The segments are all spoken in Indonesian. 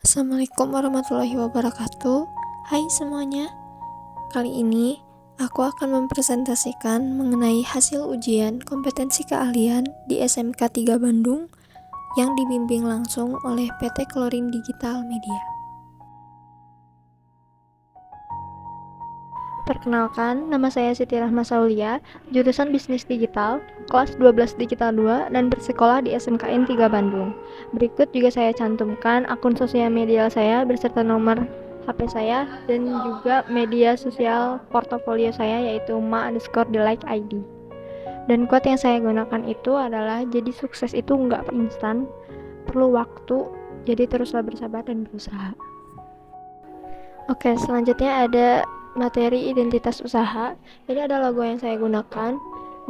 Assalamualaikum warahmatullahi wabarakatuh. Hai semuanya. Kali ini aku akan mempresentasikan mengenai hasil ujian kompetensi keahlian di SMK 3 Bandung yang dibimbing langsung oleh PT Klorin Digital Media. Perkenalkan, nama saya Siti Rahma Saulia, jurusan Bisnis Digital, kelas 12 Digital 2 dan bersekolah di SMKN 3 Bandung. Berikut juga saya cantumkan akun sosial media saya beserta nomor HP saya dan juga media sosial portofolio saya yaitu ma_delike_id. Dan quote yang saya gunakan itu adalah jadi sukses itu nggak instan, perlu waktu, jadi teruslah bersabar dan berusaha. Oke, selanjutnya ada materi identitas usaha. Ini ada logo yang saya gunakan.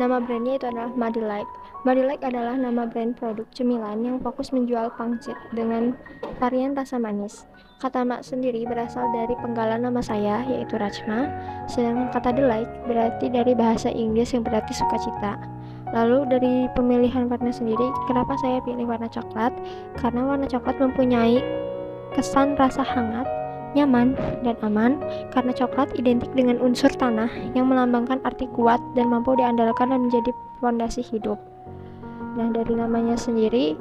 Nama brandnya itu adalah Madilike. Madilike adalah nama brand produk cemilan yang fokus menjual pangsit dengan varian rasa manis. Kata mak sendiri berasal dari penggalan nama saya, yaitu Rachma. Sedangkan kata delight berarti dari bahasa Inggris yang berarti sukacita. Lalu dari pemilihan warna sendiri, kenapa saya pilih warna coklat? Karena warna coklat mempunyai kesan rasa hangat, nyaman, dan aman karena coklat identik dengan unsur tanah yang melambangkan arti kuat dan mampu diandalkan dan menjadi fondasi hidup. Nah, dari namanya sendiri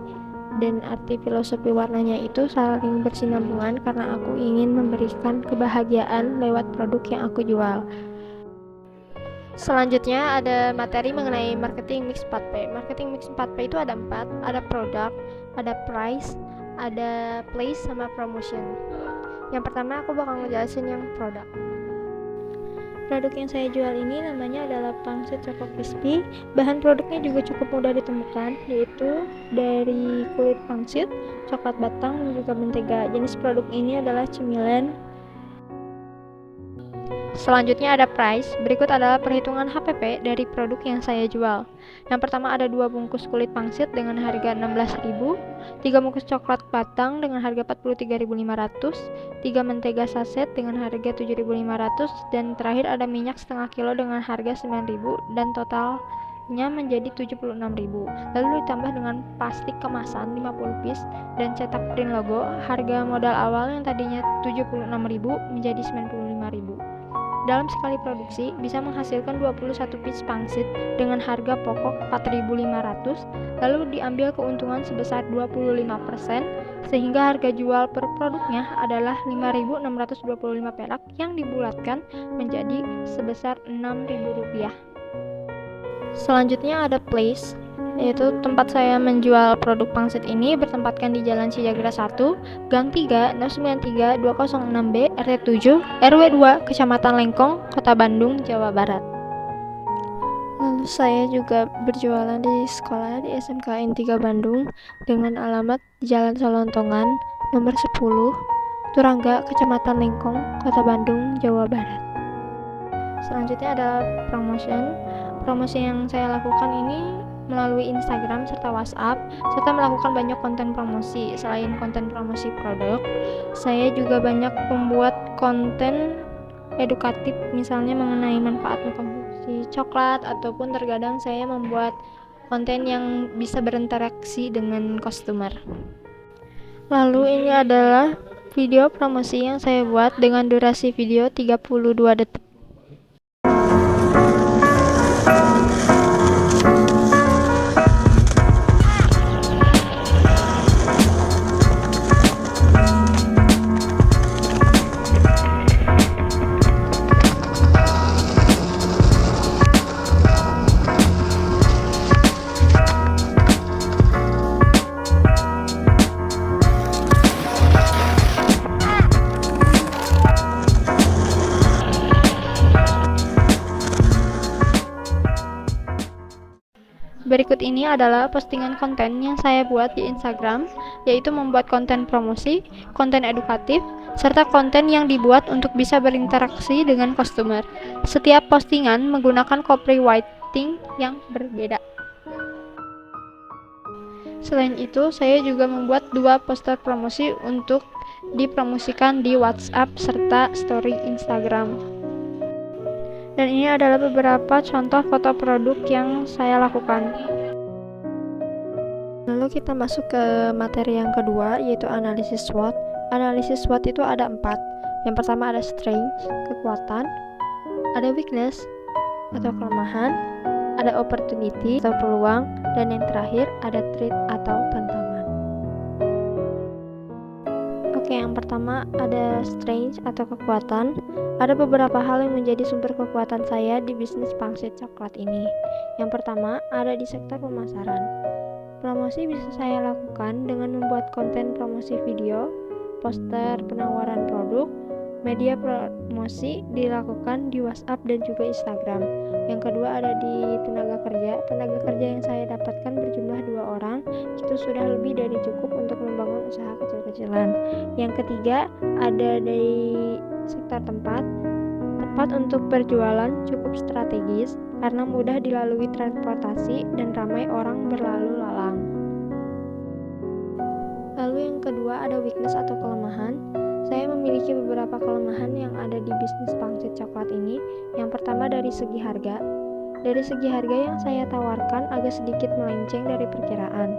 dan arti filosofi warnanya itu saling bersinambungan karena aku ingin memberikan kebahagiaan lewat produk yang aku jual. Selanjutnya ada materi mengenai marketing mix 4P. Marketing mix 4P itu ada 4, ada produk, ada price, ada place, sama promotion. Yang pertama aku bakal ngejelasin yang produk. Produk yang saya jual ini namanya adalah pangsit Choco Crispy. Bahan produknya juga cukup mudah ditemukan, yaitu dari kulit pangsit, coklat batang, dan juga mentega. Jenis produk ini adalah cemilan. Selanjutnya ada price. Berikut adalah perhitungan HPP dari produk yang saya jual. Yang pertama ada 2 bungkus kulit pangsit dengan harga 16.000, 3 bungkus coklat batang dengan harga 43.500, 3 mentega saset dengan harga 7.500, dan terakhir ada minyak setengah kilo dengan harga 9.000 dan totalnya menjadi 76.000. Lalu ditambah dengan plastik kemasan 50 piece dan cetak print logo. Harga modal awal yang tadinya 76.000 menjadi 95.000. Dalam sekali produksi bisa menghasilkan 21 piece pangsit dengan harga pokok 4.500, lalu diambil keuntungan sebesar 25% sehingga harga jual per produknya adalah 5.625 perak yang dibulatkan menjadi sebesar Rp6.000. Selanjutnya ada place, yaitu tempat saya menjual produk pangsit ini bertempatkan di Jalan Cijagra 1, Gang 3, 093 206B, RT 7, RW 2, Kecamatan Lengkong, Kota Bandung, Jawa Barat. Lalu saya juga berjualan di sekolah di SMKN 3 Bandung dengan alamat Jalan Solontongan, nomor 10, Turangga, Kecamatan Lengkong, Kota Bandung, Jawa Barat. Selanjutnya ada promotion. Promosi yang saya lakukan ini melalui Instagram serta WhatsApp, serta melakukan banyak konten promosi. Selain konten promosi produk, saya juga banyak membuat konten edukatif, misalnya mengenai manfaat mengkonsumsi coklat, ataupun terkadang saya membuat konten yang bisa berinteraksi dengan customer. Lalu ini adalah video promosi yang saya buat dengan durasi video 32 detik. Berikut ini adalah postingan konten yang saya buat di Instagram, yaitu membuat konten promosi, konten edukatif, serta konten yang dibuat untuk bisa berinteraksi dengan customer. Setiap postingan menggunakan copywriting yang berbeda. Selain itu, saya juga membuat 2 poster promosi untuk dipromosikan di WhatsApp serta story Instagram. Dan ini adalah beberapa contoh foto produk yang saya lakukan. Lalu kita masuk ke materi yang kedua, yaitu analisis SWOT. Analisis SWOT itu ada 4. Yang pertama ada strength, kekuatan, ada weakness atau kelemahan, ada opportunity atau peluang, dan yang terakhir ada threat atau tantangan. Oke, yang pertama ada strength atau kekuatan. Ada beberapa hal yang menjadi sumber kekuatan saya di bisnis pangsit coklat ini. Yang pertama ada di sektor pemasaran. Promosi bisa saya lakukan dengan membuat konten promosi video, poster penawaran produk. Media promosi dilakukan di WhatsApp dan juga Instagram. Yang kedua ada di tenaga kerja. Tenaga kerja yang saya dapatkan berjumlah 2 orang. Itu sudah lebih dari cukup untuk membangun usaha kecil-kecilan. Yang ketiga ada di sektor tempat. Tempat untuk berjualan cukup strategis karena mudah dilalui transportasi dan ramai orang berlalu lalang. Lalu yang kedua ada weakness atau kelemahan. Saya memiliki beberapa kelemahan yang ada di bisnis pangsit coklat ini. Yang pertama dari segi harga. Dari segi harga yang saya tawarkan agak sedikit melenceng dari perkiraan.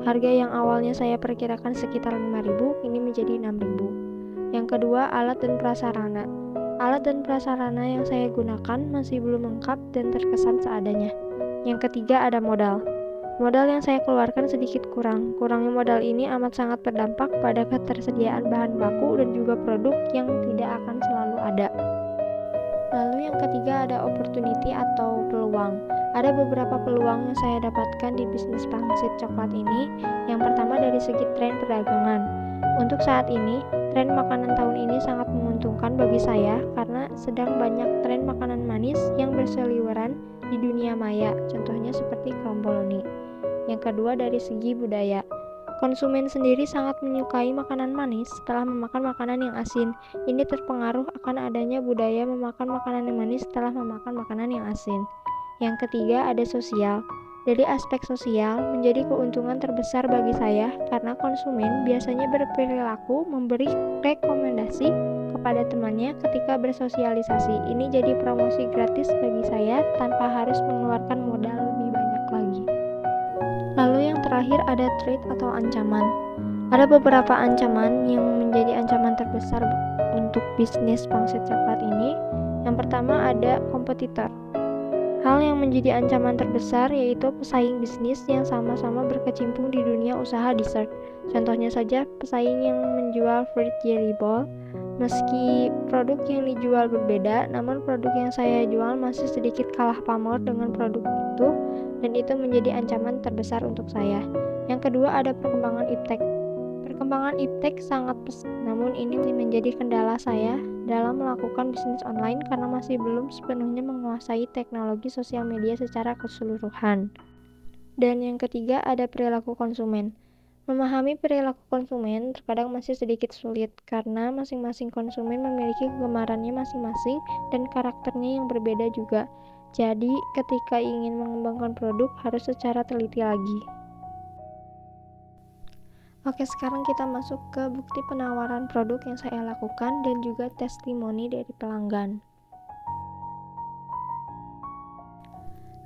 Harga yang awalnya saya perkirakan sekitar 5.000, ini menjadi 6.000. Yang kedua, alat dan prasarana. Alat dan prasarana yang saya gunakan masih belum lengkap dan terkesan seadanya. Yang ketiga ada modal. Modal yang saya keluarkan sedikit kurang. Kurangnya modal ini amat sangat berdampak pada ketersediaan bahan baku dan juga produk yang tidak akan selalu ada. Lalu yang ketiga ada opportunity atau peluang. Ada beberapa peluang yang saya dapatkan di bisnis pangsit coklat ini. Yang pertama dari segi tren perdagangan. Untuk saat ini, tren makanan tahun ini sangat menguntungkan bagi saya karena sedang banyak tren makanan manis yang berseliweran di dunia maya, contohnya seperti kromboloni. Yang kedua dari segi budaya. Konsumen sendiri sangat menyukai makanan manis setelah memakan makanan yang asin. Ini terpengaruh akan adanya budaya memakan makanan yang manis setelah memakan makanan yang asin. Yang ketiga ada sosial. Dari aspek sosial menjadi keuntungan terbesar bagi saya karena konsumen biasanya berperilaku memberi rekomendasi kepada temannya ketika bersosialisasi. Ini jadi promosi gratis bagi saya tanpa harus mengeluarkan modal lebih banyak lagi. Lalu yang terakhir ada threat atau ancaman. Ada beberapa ancaman yang menjadi ancaman terbesar untuk bisnis pangsit coklat ini. Yang pertama ada kompetitor. Hal yang menjadi ancaman terbesar yaitu pesaing bisnis yang sama-sama berkecimpung di dunia usaha dessert. Contohnya saja pesaing yang menjual fruit jelly ball. Meski produk yang dijual berbeda, namun produk yang saya jual masih sedikit kalah pamor dengan produk itu, dan itu menjadi ancaman terbesar untuk saya. Yang kedua ada perkembangan iptek. Perkembangan iptek sangat pesat, namun ini menjadi kendala saya dalam melakukan bisnis online karena masih belum sepenuhnya menguasai teknologi sosial media secara keseluruhan. Dan yang ketiga ada perilaku konsumen. Memahami perilaku konsumen terkadang masih sedikit sulit karena masing-masing konsumen memiliki kegemarannya masing-masing dan karakternya yang berbeda juga. Jadi, ketika ingin mengembangkan produk harus secara teliti lagi. Oke, sekarang kita masuk ke bukti penawaran produk yang saya lakukan dan juga testimoni dari pelanggan.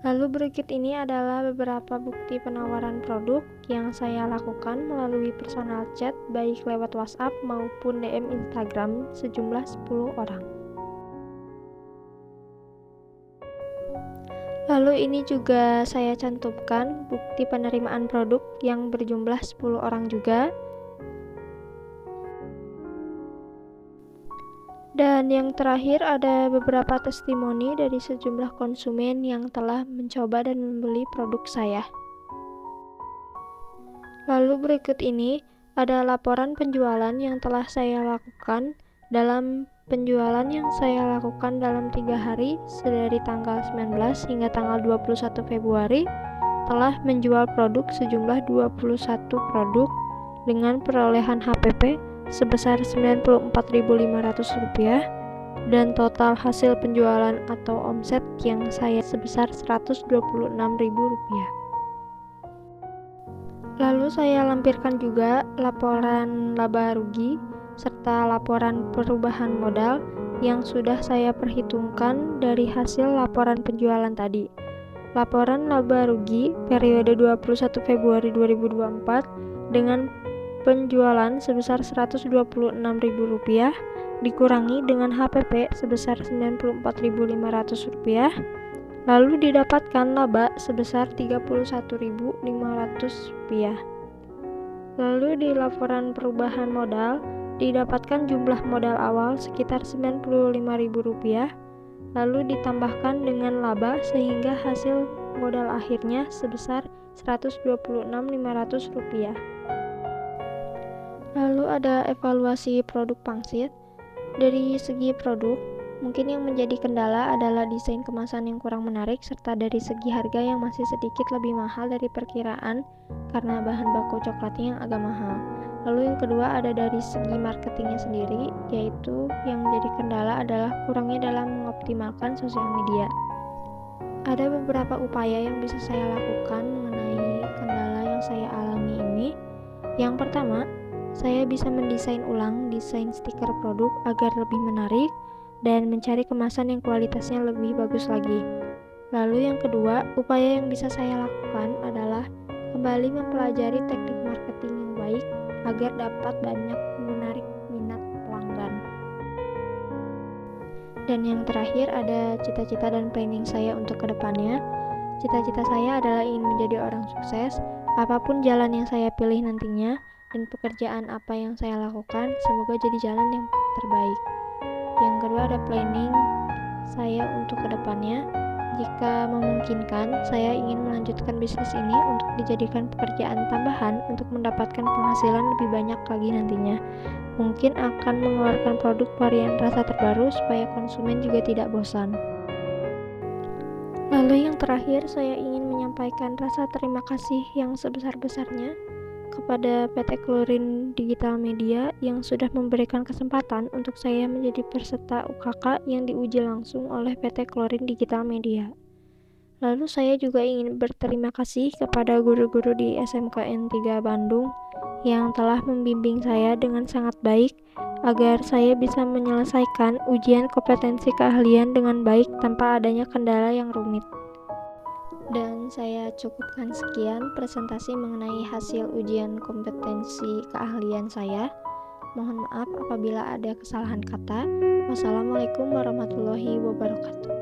Lalu berikut ini adalah beberapa bukti penawaran produk yang saya lakukan melalui personal chat baik lewat WhatsApp maupun DM Instagram sejumlah 10 orang. Lalu ini juga saya cantumkan bukti penerimaan produk yang berjumlah 10 orang juga. Dan yang terakhir ada beberapa testimoni dari sejumlah konsumen yang telah mencoba dan membeli produk saya. Lalu berikut ini ada laporan penjualan yang telah saya lakukan. Dalam penjualan yang saya lakukan dalam 3 hari dari tanggal 19 hingga tanggal 21 Februari telah menjual produk sejumlah 21 produk dengan perolehan HPP sebesar Rp94.500 dan total hasil penjualan atau omset yang saya sebesar Rp126.000. Lalu saya lampirkan juga laporan laba rugi serta laporan perubahan modal yang sudah saya perhitungkan dari hasil laporan penjualan tadi. Laporan laba rugi periode 21 Februari 2024 dengan penjualan sebesar Rp126.000 dikurangi dengan HPP sebesar Rp94.500, lalu didapatkan laba sebesar Rp31.500. Lalu di laporan perubahan modal didapatkan jumlah modal awal sekitar Rp95.000, lalu ditambahkan dengan laba sehingga hasil modal akhirnya sebesar Rp126.500. Lalu ada evaluasi produk pangsit. Dari segi produk, mungkin yang menjadi kendala adalah desain kemasan yang kurang menarik serta dari segi harga yang masih sedikit lebih mahal dari perkiraan karena bahan baku coklatnya yang agak mahal. Lalu yang kedua ada dari segi marketingnya sendiri, yaitu yang menjadi kendala adalah kurangnya dalam mengoptimalkan sosial media. Ada beberapa upaya yang bisa saya lakukan mengenai kendala yang saya alami ini. Yang pertama, saya bisa mendesain ulang desain stiker produk agar lebih menarik dan mencari kemasan yang kualitasnya lebih bagus lagi. Lalu yang kedua, upaya yang bisa saya lakukan adalah kembali mempelajari teknik marketing yang baik agar dapat banyak menarik minat pelanggan. Dan yang terakhir ada cita-cita dan planning saya untuk kedepannya. Cita-cita saya adalah ingin menjadi orang sukses, apapun jalan yang saya pilih nantinya, dan pekerjaan apa yang saya lakukan, semoga jadi jalan yang terbaik. Yang kedua ada planning saya untuk kedepannya. Jika memungkinkan, saya ingin melanjutkan bisnis ini untuk dijadikan pekerjaan tambahan untuk mendapatkan penghasilan lebih banyak lagi nantinya. Mungkin akan mengeluarkan produk varian rasa terbaru supaya konsumen juga tidak bosan. Lalu yang terakhir, saya ingin menyampaikan rasa terima kasih yang sebesar-besarnya kepada PT Klorin Digital Media yang sudah memberikan kesempatan untuk saya menjadi peserta UKK yang diuji langsung oleh PT Klorin Digital Media. Lalu saya juga ingin berterima kasih kepada guru-guru di SMKN 3 Bandung yang telah membimbing saya dengan sangat baik agar saya bisa menyelesaikan ujian kompetensi keahlian dengan baik tanpa adanya kendala yang rumit. Dan saya cukupkan sekian presentasi mengenai hasil ujian kompetensi keahlian saya. Mohon maaf apabila ada kesalahan kata. Wassalamualaikum warahmatullahi wabarakatuh.